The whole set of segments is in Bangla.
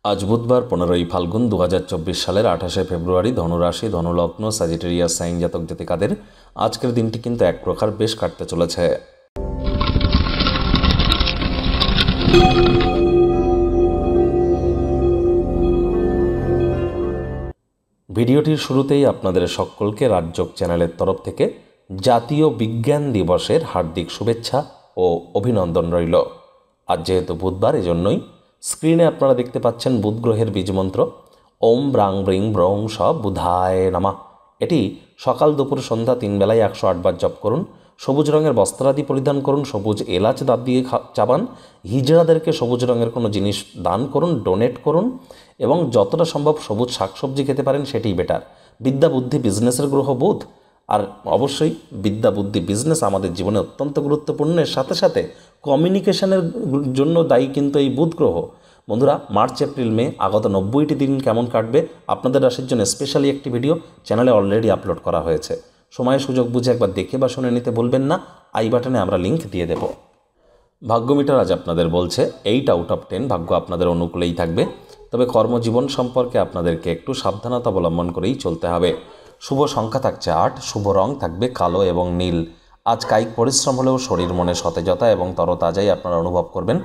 আজ বুধবার 15ই ফাল্গুন 2024 সালের 28শে ফেব্রুয়ারি। ধনুরাশি, ধনুলগ্ন, স্যাজিটেরিয়াস সাইন জাতক জাতিকাদের আজকের দিনটি কিন্তু এক প্রকার বেশ কাটতে চলেছে। ভিডিওটির শুরুতেই আপনাদের সকলকে রাজযোগ চ্যানেলের তরফ থেকে জাতীয় বিজ্ঞান দিবসের হার্দিক শুভেচ্ছা ও অভিনন্দন রইল। আজ যেহেতু বুধবার, এজন্যই স্ক্রিনে আপনারা দেখতে পাচ্ছেন বুধ গ্রহের বীজমন্ত্র ওম ব্রাং ব্রিং ব্রং স বুধায় নামা। এটি সকাল দুপুর সন্ধ্যা 3 বেলায় 108 বার জপ করুন। সবুজ রঙের বস্ত্রাদি পরিধান করুন, সবুজ এলাচ দাঁত দিয়ে চাবান, হিজড়াদেরকে সবুজ রঙের কোনো জিনিস দান করুন, ডোনেট করুন এবং যতটা সম্ভব সবুজ শাকসবজি খেতে পারেন সেটাই বেটার। বিদ্যা বুদ্ধি বিজনেসের গ্রহ বুধ, আর অবশ্যই বিদ্যা বুদ্ধি বিজনেস আমাদের জীবনে অত্যন্ত গুরুত্বপূর্ণ। এর সাথে সাথে কমিউনিকেশনের জন্য দায়ী কিন্তু এই বুধ গ্রহ। বন্ধুরা, মার্চ এপ্রিল মে আগত 90টি দিন কেমন কাটবে আপনাদের রাশির জন্য স্পেশালি একটি ভিডিও চ্যানেলে অলরেডি আপলোড করা হয়েছে। সময় সুযোগ বুঝে একবার দেখে বা শুনে নিতে বলবেন না। আই বাটনে আমরা লিঙ্ক দিয়ে দেব। ভাগ্যমিটার আজ আপনাদের বলছে 8 আউট অফ 10 ভাগ্য আপনাদের অনুকূলেই থাকবে, তবে কর্মজীবন সম্পর্কে আপনাদেরকে একটু সাবধানতা অবলম্বন করেই চলতে হবে। শুভ সংখ্যা থাকছে 8, শুভ রং থাকবে কালো এবং নীল। আজ কায়িক পরিশ্রম হলেও শরীর মনে সতেজতা এবং তরতাজাই আপনারা অনুভব করবেন।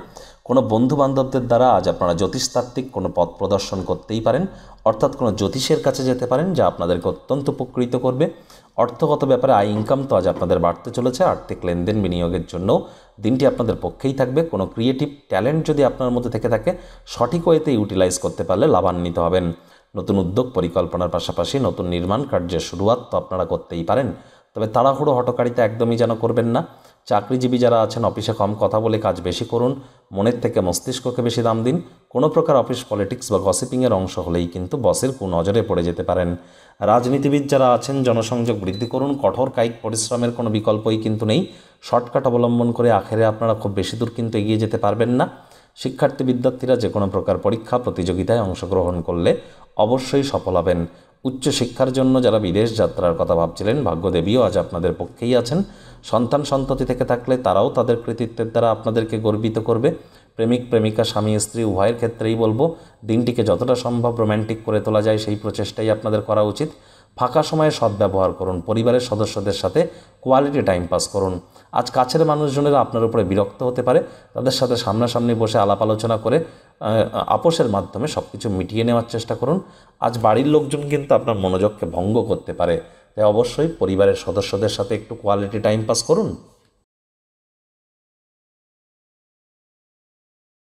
কোনো বন্ধুবান্ধবদের দ্বারা আজ আপনারা জ্যোতিষতাত্ত্বিক কোনো পথ প্রদর্শন করতেই পারেন, অর্থাৎ কোনো জ্যোতিষের কাছে যেতে পারেন, যা আপনাদেরকে অত্যন্ত উপকৃত করবে। অর্থগত ব্যাপারে আয় ইনকাম তো আজ আপনাদের বাড়তে চলেছে। আর্থিক লেনদেন বিনিয়োগের জন্য দিনটি আপনাদের পক্ষেই থাকবে। কোনো ক্রিয়েটিভ ট্যালেন্ট যদি আপনার মধ্যে থেকে থাকে, সঠিক ওয়েতে ইউটিলাইজ করতে পারলে লাভান্বিত হবেন। নতুন উদ্যোগ পরিকল্পনার পাশাপাশি নতুন নির্মাণ কার্যের শুরুয়াত তো আপনারা করতেই পারেন, তবে তাড়াহুড়ো হটকারিতা একদমই যেন করবেন না। চাকরিজীবী যারা আছেন, অফিসে কম কথা বলে কাজ বেশি করুন, মনের থেকে মস্তিষ্ককে বেশি দাম দিন। কোনো প্রকার অফিস পলিটিক্স বা গসিপিংয়ের অংশ হলেই কিন্তু বসের কুনজরে পড়ে যেতে পারেন। রাজনীতিবিদ যারা আছেন, জনসংযোগ বৃদ্ধি করুন। কঠোর কায়িক পরিশ্রমের কোনো বিকল্পই কিন্তু নেই। শর্টকাট অবলম্বন করে আখেরে আপনারা খুব বেশি দূর কিন্তু এগিয়ে যেতে পারবেন না। শিক্ষার্থী বিদ্যার্থীরা যে কোনো প্রকার পরীক্ষা প্রতিযোগিতায় অংশগ্রহণ করলে অবশ্যই সফল হবেন। উচ্চশিক্ষার জন্য যারা বিদেশ যাত্রার কথা ভাবছিলেন, ভাগ্যদেবীও আজ আপনাদের পক্ষেই আছেন। সন্তান সন্ততি থেকে থাকলে তারাও তাদের কৃতিত্বের দ্বারা আপনাদেরকে গর্বিত করবে। প্রেমিক প্রেমিকা, স্বামী স্ত্রী উভয়ের ক্ষেত্রেই বলবো, দিনটিকে যতটা সম্ভব রোম্যান্টিক করে তোলা যায় সেই প্রচেষ্টাই আপনাদের করা উচিত। ফাঁকা সময়ে সদ্ব্যবহার করুন। পরিবারের সদস্যদের সাথে কোয়ালিটি টাইম পাস করুন। আজ কাছের মানুষজনেরা আপনার উপরে বিরক্ত হতে পারে, তাদের সাথে সামনাসামনি বসে আলাপ আলোচনা করে আপোষের মাধ্যমে সব কিছু মিটিয়ে নেওয়ার চেষ্টা করুন। আজ বাড়ির লোকজন কিন্তু আপনার মনোযোগকে ভঙ্গ করতে পারে, তাই অবশ্যই পরিবারের সদস্যদের সাথে একটু কোয়ালিটি টাইম পাস করুন।